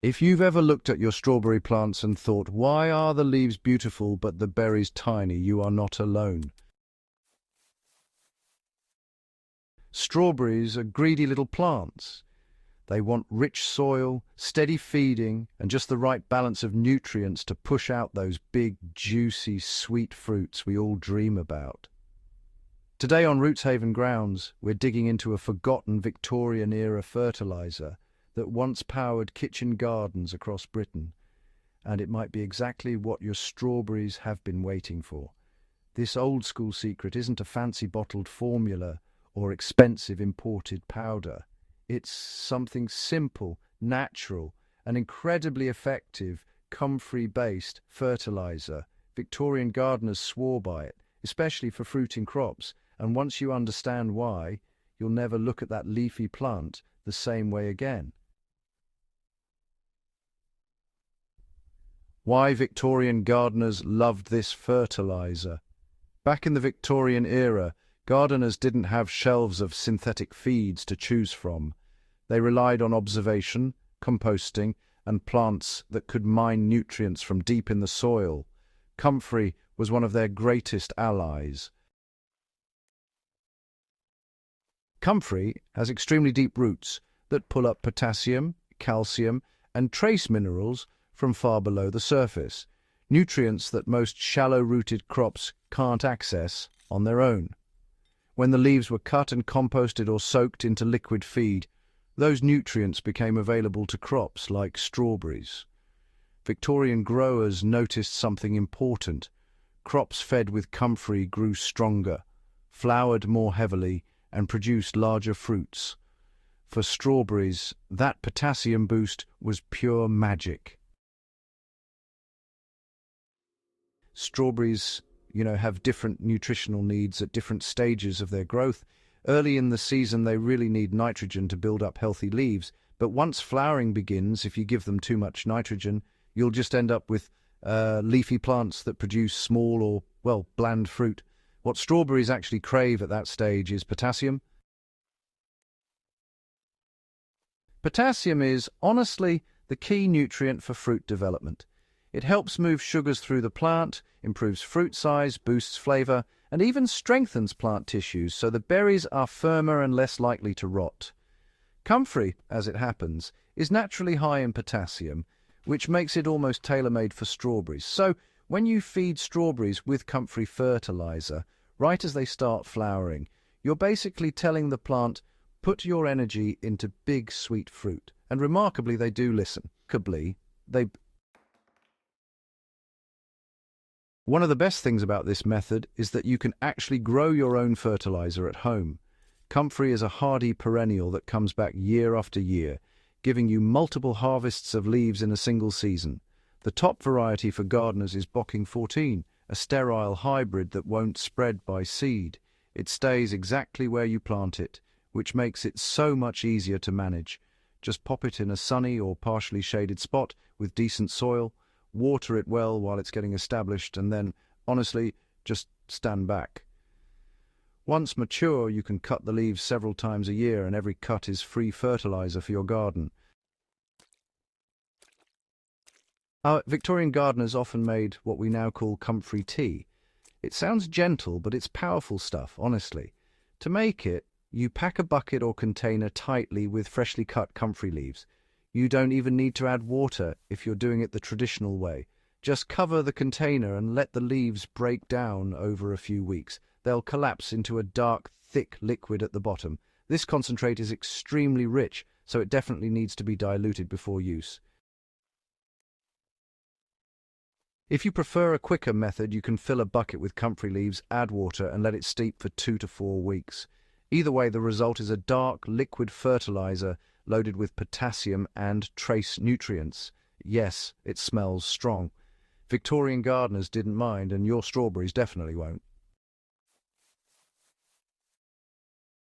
If you've ever looked at your strawberry plants and thought, why are the leaves beautiful but the berries tiny, you are not alone. Strawberries are greedy little plants. They want rich soil, steady feeding, and just the right balance of nutrients to push out those big, juicy, sweet fruits we all dream about. Today on Rootshaven Grounds, we're digging into a forgotten Victorian-era fertiliser that once powered kitchen gardens across Britain, and it might be exactly what your strawberries have been waiting for. This old-school secret isn't a fancy bottled formula or expensive imported powder. It's something simple, natural, and incredibly effective comfrey-based fertiliser. Victorian gardeners swore by it, especially for fruiting crops, and once you understand why, you'll never look at that leafy plant the same way again. Why Victorian gardeners loved this fertiliser. Back in the Victorian era, gardeners didn't have shelves of synthetic feeds to choose from. They relied on observation, composting, and plants that could mine nutrients from deep in the soil. Comfrey was one of their greatest allies. Comfrey has extremely deep roots that pull up potassium, calcium, and trace minerals from far below the surface, nutrients that most shallow-rooted crops can't access on their own. When the leaves were cut and composted or soaked into liquid feed, those nutrients became available to crops like strawberries. Victorian growers noticed something important. Crops fed with comfrey grew stronger, flowered more heavily, and produced larger fruits. For strawberries, that potassium boost was pure magic. Strawberries, have different nutritional needs at different stages of their growth. Early in the season, they really need nitrogen to build up healthy leaves. But once flowering begins, if you give them too much nitrogen, you'll just end up with leafy plants that produce small or, bland fruit. What strawberries actually crave at that stage is potassium. Potassium is, honestly, the key nutrient for fruit development. It helps move sugars through the plant, improves fruit size, boosts flavor, and even strengthens plant tissues so the berries are firmer and less likely to rot. Comfrey, as it happens, is naturally high in potassium, which makes it almost tailor-made for strawberries. So, when you feed strawberries with comfrey fertiliser, right as they start flowering, you're basically telling the plant, put your energy into big, sweet fruit. And remarkably, they do listen. One of the best things about this method is that you can actually grow your own fertiliser at home. Comfrey is a hardy perennial that comes back year after year, giving you multiple harvests of leaves in a single season. The top variety for gardeners is Bocking 14, a sterile hybrid that won't spread by seed. It stays exactly where you plant it, which makes it so much easier to manage. Just pop it in a sunny or partially shaded spot with decent soil, water it well while it's getting established, and then, honestly, just stand back. Once mature, you can cut the leaves several times a year, and every cut is free fertiliser for your garden. Our Victorian gardeners often made what we now call comfrey tea. It sounds gentle, but it's powerful stuff, honestly. To make it, you pack a bucket or container tightly with freshly cut comfrey leaves. You don't even need to add water if you're doing it the traditional way. Just cover the container and let the leaves break down over a few weeks. They'll collapse into a dark, thick liquid at the bottom. This concentrate is extremely rich, so it definitely needs to be diluted before use. If you prefer a quicker method, you can fill a bucket with comfrey leaves, add water, and let it steep for 2 to 4 weeks. Either way, the result is a dark, liquid fertiliser loaded with potassium and trace nutrients. Yes, it smells strong. Victorian gardeners didn't mind, and your strawberries definitely won't.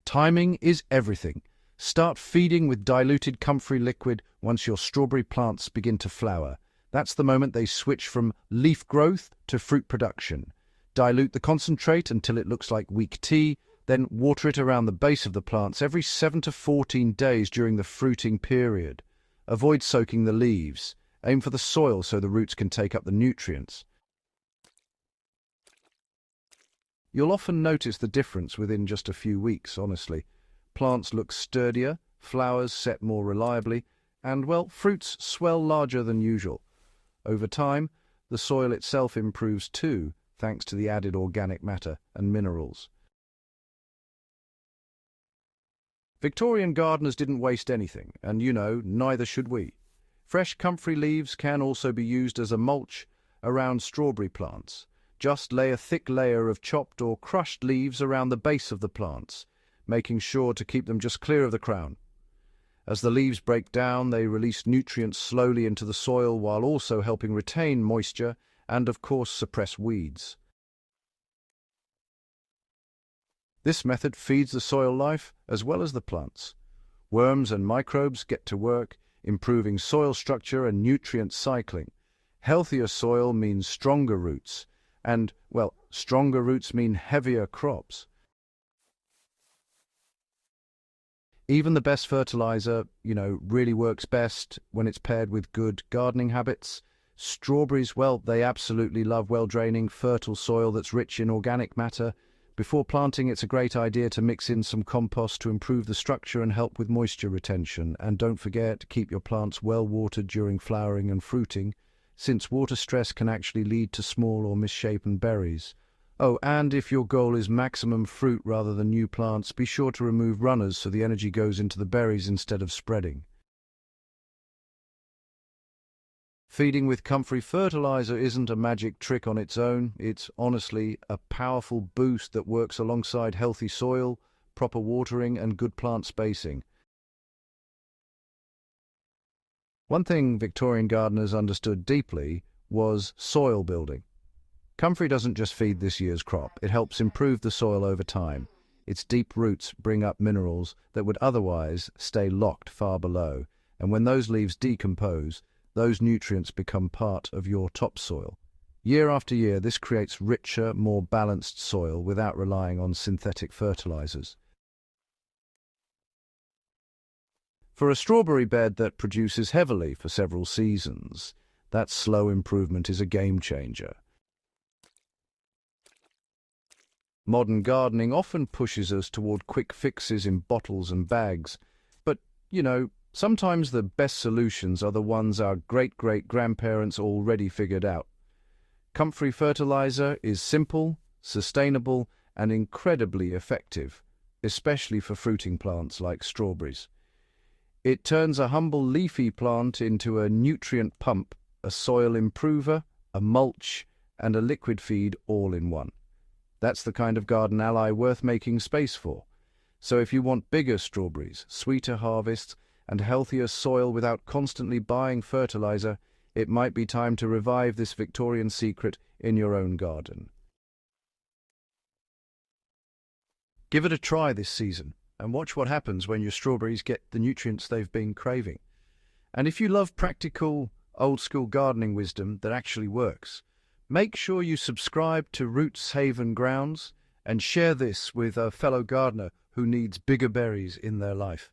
Timing is everything. Start feeding with diluted comfrey liquid once your strawberry plants begin to flower. That's the moment they switch from leaf growth to fruit production. Dilute the concentrate until it looks like weak tea, then water it around the base of the plants every 7 to 14 days during the fruiting period. Avoid soaking the leaves. Aim for the soil so the roots can take up the nutrients. You'll often notice the difference within just a few weeks, honestly. Plants look sturdier, flowers set more reliably, and, well, fruits swell larger than usual. Over time, the soil itself improves too, thanks to the added organic matter and minerals. Victorian gardeners didn't waste anything, and neither should we. Fresh comfrey leaves can also be used as a mulch around strawberry plants. Just lay a thick layer of chopped or crushed leaves around the base of the plants, making sure to keep them just clear of the crown. As the leaves break down, they release nutrients slowly into the soil while also helping retain moisture and, of course, suppress weeds. This method feeds the soil life as well as the plants. Worms and microbes get to work, improving soil structure and nutrient cycling. Healthier soil means stronger roots, and, well, stronger roots mean heavier crops. Even the best fertiliser, really works best when it's paired with good gardening habits. Strawberries, well, they absolutely love well-draining, fertile soil that's rich in organic matter. Before planting, it's a great idea to mix in some compost to improve the structure and help with moisture retention. And don't forget to keep your plants well watered during flowering and fruiting, since water stress can actually lead to small or misshapen berries. Oh, and if your goal is maximum fruit rather than new plants, be sure to remove runners so the energy goes into the berries instead of spreading. Feeding with comfrey fertiliser isn't a magic trick on its own. It's honestly a powerful boost that works alongside healthy soil, proper watering and good plant spacing. One thing Victorian gardeners understood deeply was soil building. Comfrey doesn't just feed this year's crop, it helps improve the soil over time. Its deep roots bring up minerals that would otherwise stay locked far below, and when those leaves decompose, those nutrients become part of your topsoil. Year after year, this creates richer, more balanced soil without relying on synthetic fertilizers. For a strawberry bed that produces heavily for several seasons, that slow improvement is a game changer. Modern gardening often pushes us toward quick fixes in bottles and bags, but, sometimes the best solutions are the ones our great-great-grandparents already figured out. Comfrey fertilizer is simple, sustainable, and incredibly effective, especially for fruiting plants like strawberries. It turns a humble leafy plant into a nutrient pump, a soil improver, a mulch, and a liquid feed all in one. That's the kind of garden ally worth making space for. So if you want bigger strawberries, sweeter harvests, and healthier soil without constantly buying fertilizer, it might be time to revive this Victorian secret in your own garden. Give it a try this season and watch what happens when your strawberries get the nutrients they've been craving. And if you love practical, old-school gardening wisdom that actually works, make sure you subscribe to Rootshaven Grounds and share this with a fellow gardener who needs bigger berries in their life.